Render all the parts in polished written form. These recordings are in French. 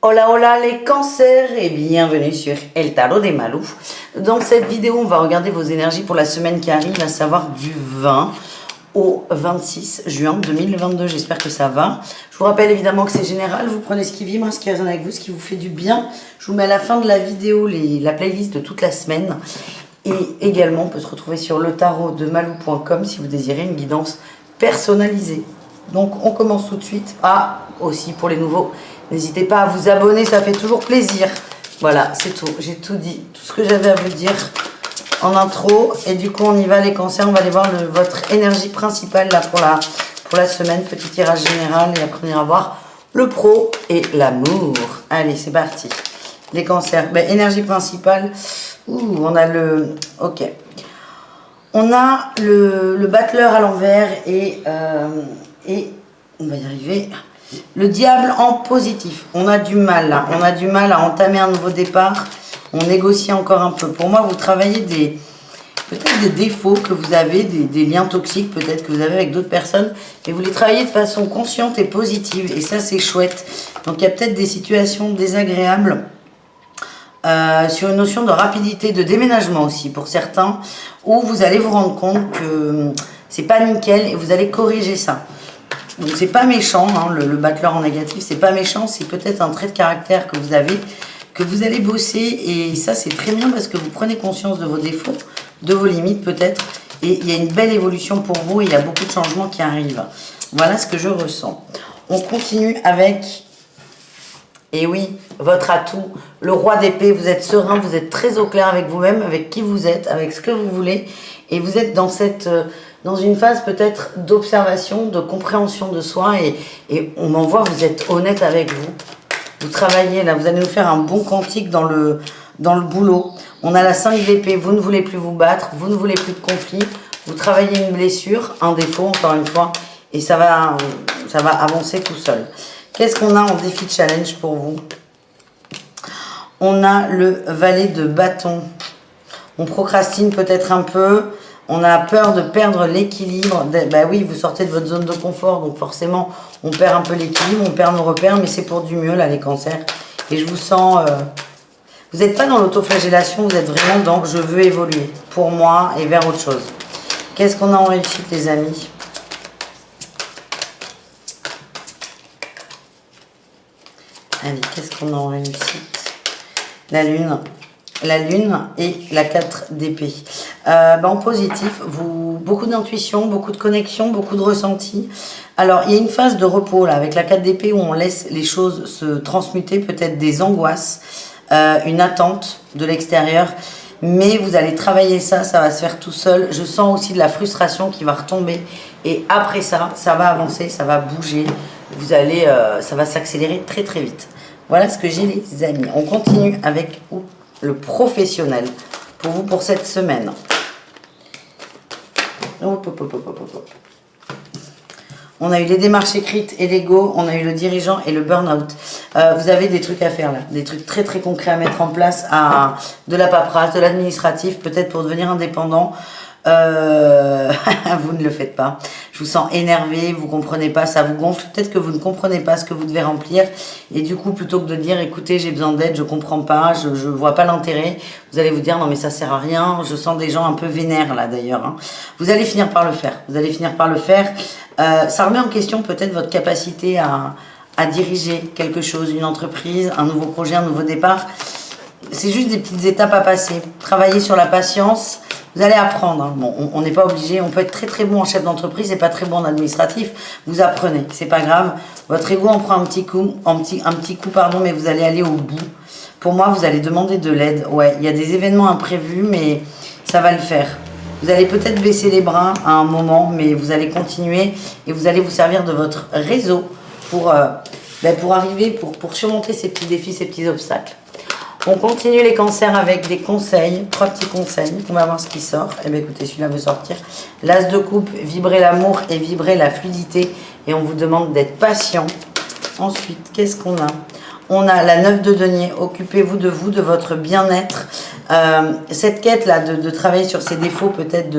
Hola hola les cancers et bienvenue sur El Tarot des Malou. Dans cette vidéo, on va regarder vos énergies pour la semaine qui arrive, à savoir du 20 au 26 juin 2022. J'espère que ça va. Je vous rappelle évidemment que c'est général. Vous prenez ce qui vibre, ce qui résonne avec vous, ce qui vous fait du bien. Je vous mets à la fin de la vidéo la playlist de toute la semaine. Et également, on peut se retrouver sur letarotdemalou.com si vous désirez une guidance personnalisée. Donc, on commence tout de suite. Ah, aussi pour les nouveaux, n'hésitez pas à vous abonner, ça fait toujours plaisir. Voilà, c'est tout. J'ai tout dit, tout ce que j'avais à vous dire en intro. Et du coup, on y va les cancers. On va aller voir votre énergie principale là pour la semaine. Petit tirage général et après on ira voir le pro et l'amour. Allez, c'est parti. Les cancers. Ben, énergie principale. Ouh, on a le... Ok. On a le battleur à l'envers et on va y arriver. Le diable en positif. On a du mal là. On a du mal à entamer un nouveau départ. On négocie encore un peu. Pour moi, vous travaillez peut-être des défauts que vous avez, des liens toxiques peut-être que vous avez avec d'autres personnes. Et vous les travaillez de façon consciente et positive. Et ça, c'est chouette. Donc, il y a peut-être des situations désagréables. Sur une notion de rapidité, de déménagement aussi pour certains, où vous allez vous rendre compte que c'est pas nickel et vous allez corriger ça. Donc c'est pas méchant, hein, le battleur en négatif, c'est pas méchant, c'est peut-être un trait de caractère que vous avez, que vous allez bosser, et ça c'est très bien parce que vous prenez conscience de vos défauts, de vos limites peut-être, et il y a une belle évolution pour vous, et il y a beaucoup de changements qui arrivent. Voilà ce que je ressens. On continue avec... Et oui, votre atout, le roi d'épée, vous êtes serein, vous êtes très au clair avec vous-même, avec qui vous êtes, avec ce que vous voulez. Et vous êtes dans une phase peut-être d'observation, de compréhension de soi. Et on m'envoie, vous êtes honnête avec vous. Vous travaillez là, vous allez nous faire un bon cantique dans le boulot. On a la 5 d'épée, vous ne voulez plus vous battre, vous ne voulez plus de conflit. Vous travaillez une blessure, un défaut encore une fois. Et ça va avancer tout seul. Qu'est-ce qu'on a en défi challenge pour vous? On a le valet de bâton. On procrastine peut-être un peu. On a peur de perdre l'équilibre. Bah oui, vous sortez de votre zone de confort. Donc forcément, on perd un peu l'équilibre. On perd nos repères. Mais c'est pour du mieux, là, les cancers. Et je vous sens... vous n'êtes pas dans l'autoflagellation. Vous êtes vraiment dans « je veux évoluer » pour moi et vers autre chose. Qu'est-ce qu'on a en réussite, les amis? Allez, qu'est-ce qu'on a en réussite? La lune et la 4 d'épée. En positif, beaucoup d'intuition, beaucoup de connexion, beaucoup de ressenti. Alors, il y a une phase de repos là, avec la 4 d'épée où on laisse les choses se transmuter, peut-être des angoisses, une attente de l'extérieur. Mais vous allez travailler ça va se faire tout seul. Je sens aussi de la frustration qui va retomber. Et après ça va avancer, ça va bouger. Ça va s'accélérer très très vite. Voilà ce que j'ai les amis. On continue avec le professionnel pour vous pour cette semaine. On a eu les démarches écrites et l'ego, on a eu le dirigeant et le burn-out. Vous avez des trucs à faire là, des trucs très très concrets à mettre en place, de la paperasse, de l'administratif, peut-être pour devenir indépendant. Vous ne le faites pas. Je vous sens énervé, vous comprenez pas, ça vous gonfle. Peut-être que vous ne comprenez pas ce que vous devez remplir. Et du coup, plutôt que de dire, écoutez, j'ai besoin d'aide, je comprends pas, je vois pas l'intérêt, vous allez vous dire, non mais ça sert à rien. Je sens des gens un peu vénères là d'ailleurs. Hein. Vous allez finir par le faire. Vous allez finir par le faire. Ça remet en question peut-être votre capacité à diriger quelque chose, une entreprise, un nouveau projet, un nouveau départ. C'est juste des petites étapes à passer. Travailler sur la patience. Vous allez apprendre. Hein. Bon, on n'est pas obligé. On peut être très très bon en chef d'entreprise et pas très bon en administratif. Vous apprenez. C'est pas grave. Votre ego en prend un petit coup, mais vous allez aller au bout. Pour moi, vous allez demander de l'aide. Ouais, il y a des événements imprévus, mais ça va le faire. Vous allez peut-être baisser les bras à un moment, mais vous allez continuer et vous allez vous servir de votre réseau pour arriver, pour surmonter ces petits défis, ces petits obstacles. On continue les cancers avec des conseils, 3 petits conseils. On va voir ce qui sort. Eh bien écoutez, celui-là veut sortir. L'as de coupe, vibrer l'amour et vibrer la fluidité. Et on vous demande d'être patient. Ensuite, qu'est-ce qu'on a? On a la 9 de denier. Occupez-vous, de votre bien-être. Cette quête-là de travailler sur ses défauts, peut-être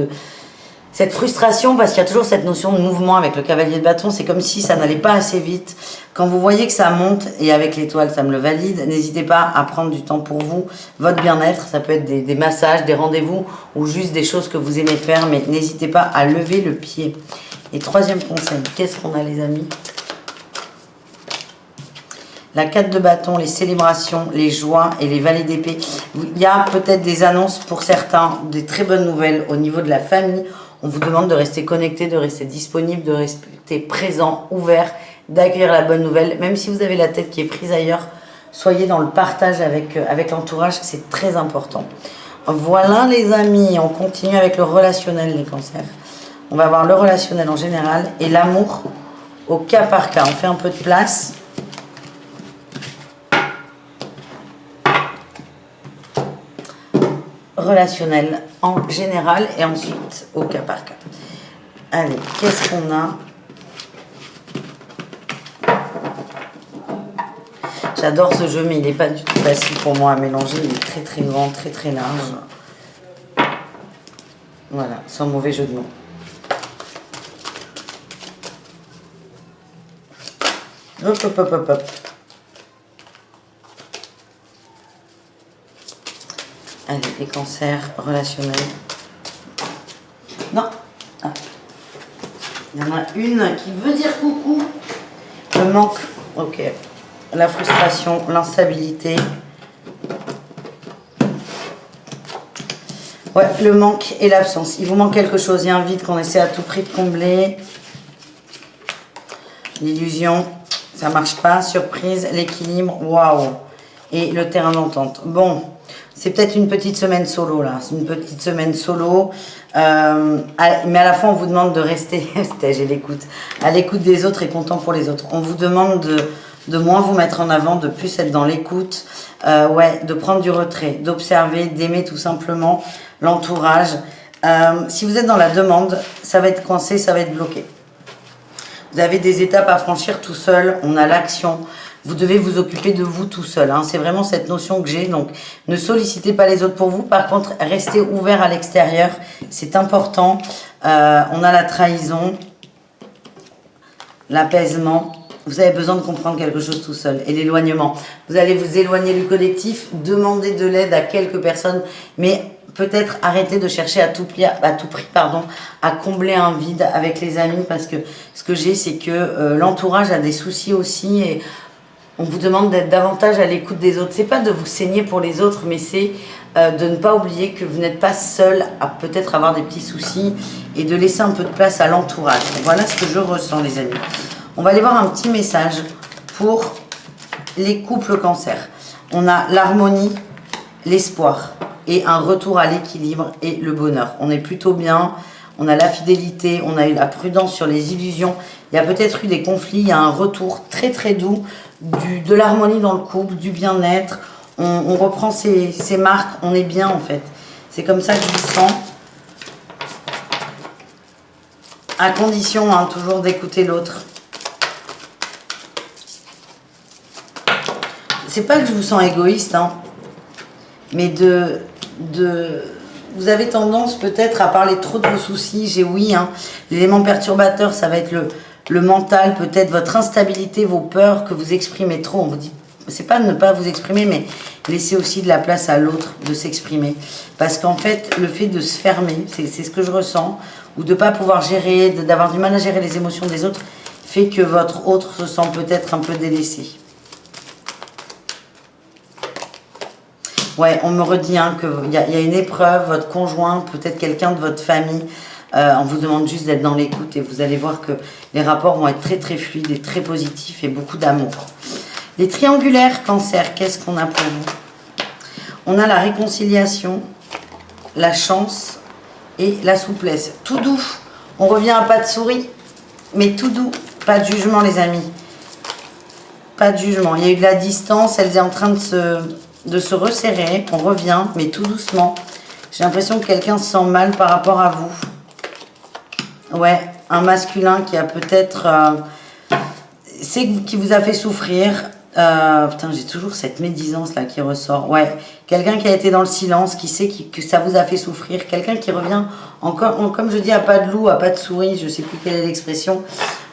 Cette frustration, parce qu'il y a toujours cette notion de mouvement avec le cavalier de bâton, c'est comme si ça n'allait pas assez vite. Quand vous voyez que ça monte, et avec l'étoile ça me le valide, n'hésitez pas à prendre du temps pour vous, votre bien-être, ça peut être des massages, des rendez-vous, ou juste des choses que vous aimez faire, mais n'hésitez pas à lever le pied. Et troisième conseil, qu'est-ce qu'on a les amis? La 4 de bâton, les célébrations, les joies et les valets d'épée. Il y a peut-être des annonces pour certains, des très bonnes nouvelles au niveau de la famille. On vous demande de rester connecté, de rester disponible, de rester présent, ouvert, d'accueillir la bonne nouvelle. Même si vous avez la tête qui est prise ailleurs, soyez dans le partage avec l'entourage, c'est très important. Voilà les amis, on continue avec le relationnel, les cancers. On va voir le relationnel en général et l'amour au cas par cas. On fait un peu de place. Relationnel en général et ensuite au cas par cas. Allez, qu'est-ce qu'on a? J'adore ce jeu, mais il n'est pas du tout facile pour moi à mélanger. Il est très très grand, très très large. Voilà, sans mauvais jeu de mots. Hop, hop, hop, hop, hop. Allez, les cancers relationnels. Non. Ah. Il y en a une qui veut dire coucou. Le manque. Ok. La frustration, l'instabilité. Ouais, le manque et l'absence. Il vous manque quelque chose. Il y a un vide qu'on essaie à tout prix de combler. L'illusion. Ça marche pas. Surprise. L'équilibre. Waouh. Et le terrain d'entente. Bon. C'est peut-être une petite semaine solo là, c'est une petite semaine solo, mais à la fois on vous demande de rester, j'ai l'écoute, à l'écoute des autres et content pour les autres. On vous demande de moins vous mettre en avant, de plus être dans l'écoute, ouais, de prendre du retrait, d'observer, d'aimer tout simplement l'entourage. Si vous êtes dans la demande, ça va être coincé, ça va être bloqué. Vous avez des étapes à franchir tout seul, on a l'action. Vous devez vous occuper de vous tout seul. Hein. C'est vraiment cette notion que j'ai. Donc, ne sollicitez pas les autres pour vous. Par contre, restez ouvert à l'extérieur. C'est important. On a la trahison, l'apaisement. Vous avez besoin de comprendre quelque chose tout seul. Et l'éloignement. Vous allez vous éloigner du collectif, demander de l'aide à quelques personnes, mais peut-être arrêter de chercher à tout prix, à combler un vide avec les amis. Parce que ce que j'ai, c'est que l'entourage a des soucis aussi. Et on vous demande d'être davantage à l'écoute des autres. C'est pas de vous saigner pour les autres, mais c'est de ne pas oublier que vous n'êtes pas seul à peut-être avoir des petits soucis et de laisser un peu de place à l'entourage. Voilà ce que je ressens, les amis. On va aller voir un petit message pour les couples cancer. On a l'harmonie, l'espoir et un retour à l'équilibre et le bonheur. On est plutôt bien. On a la fidélité, on a eu la prudence sur les illusions. Il y a peut-être eu des conflits, il y a un retour très très doux, de l'harmonie dans le couple, du bien-être. On reprend ses marques, on est bien en fait. C'est comme ça que je vous sens. À condition, hein, toujours d'écouter l'autre. C'est pas que je vous sens égoïste, hein, mais vous avez tendance peut-être à parler trop de vos soucis. J'ai oui, hein, l'élément perturbateur, ça va être le mental, peut-être votre instabilité, vos peurs que vous exprimez trop. On vous dit, c'est pas de ne pas vous exprimer, mais laisser aussi de la place à l'autre de s'exprimer. Parce qu'en fait, le fait de se fermer, c'est ce que je ressens, ou de ne pas pouvoir gérer, d'avoir du mal à gérer les émotions des autres, fait que votre autre se sent peut-être un peu délaissé. Ouais, on me redit hein, qu'il y a une épreuve, votre conjoint, peut-être quelqu'un de votre famille, on vous demande juste d'être dans l'écoute et vous allez voir que les rapports vont être très très fluides et très positifs et beaucoup d'amour. Les triangulaires cancer, qu'est-ce qu'on a pour vous? On a la réconciliation, la chance et la souplesse. Tout doux, on revient à pas de souris, mais tout doux, pas de jugement les amis. Pas de jugement, il y a eu de la distance, elle est en train de se resserrer, on revient, mais tout doucement. J'ai l'impression que quelqu'un se sent mal par rapport à vous. Ouais, un masculin qui a peut-être... qui vous a fait souffrir. Putain, j'ai toujours cette médisance là qui ressort. Ouais, quelqu'un qui a été dans le silence, qui sait que ça vous a fait souffrir, quelqu'un qui revient encore, comme je dis, à pas de loup, à pas de souris, je sais plus quelle est l'expression.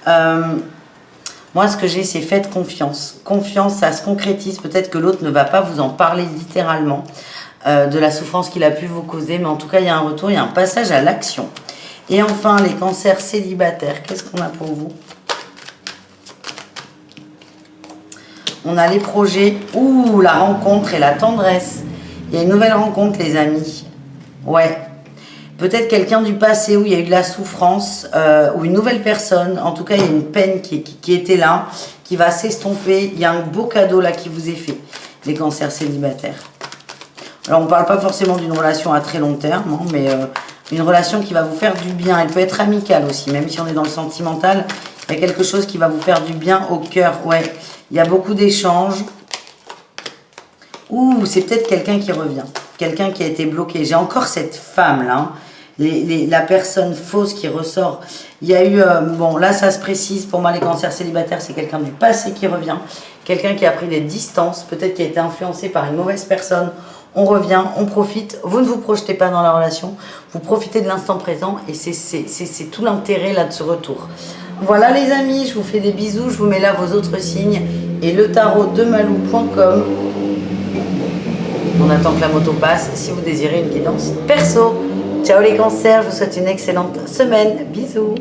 Moi, ce que j'ai, c'est faites confiance. Confiance, ça se concrétise. Peut-être que l'autre ne va pas vous en parler littéralement de la souffrance qu'il a pu vous causer, mais en tout cas, il y a un retour, il y a un passage à l'action. Et enfin, les cancers célibataires, qu'est-ce qu'on a pour vous? On a les projets, ouh, la rencontre et la tendresse. Il y a une nouvelle rencontre, les amis. Ouais. Peut-être quelqu'un du passé où il y a eu de la souffrance, ou une nouvelle personne. En tout cas, il y a une peine qui était là, qui va s'estomper. Il y a un beau cadeau là qui vous est fait, les cancers célibataires. Alors, on ne parle pas forcément d'une relation à très long terme, hein, mais une relation qui va vous faire du bien. Elle peut être amicale aussi, même si on est dans le sentimental. Il y a quelque chose qui va vous faire du bien au cœur. Ouais, il y a beaucoup d'échanges. Ouh, c'est peut-être quelqu'un qui revient. Quelqu'un qui a été bloqué. J'ai encore cette femme-là. Hein. La personne fausse qui ressort. Il y a eu... bon, là, ça se précise. Pour moi, les cancers célibataires, c'est quelqu'un du passé qui revient. Quelqu'un qui a pris des distances. Peut-être qui a été influencé par une mauvaise personne. On revient, on profite. Vous ne vous projetez pas dans la relation. Vous profitez de l'instant présent. Et c'est tout l'intérêt là de ce retour. Voilà les amis, je vous fais des bisous. Je vous mets là vos autres signes. Et le tarot de malou.com. On attend que la moto passe si vous désirez une guidance perso. Ciao les cancers, je vous souhaite une excellente semaine. Bisous.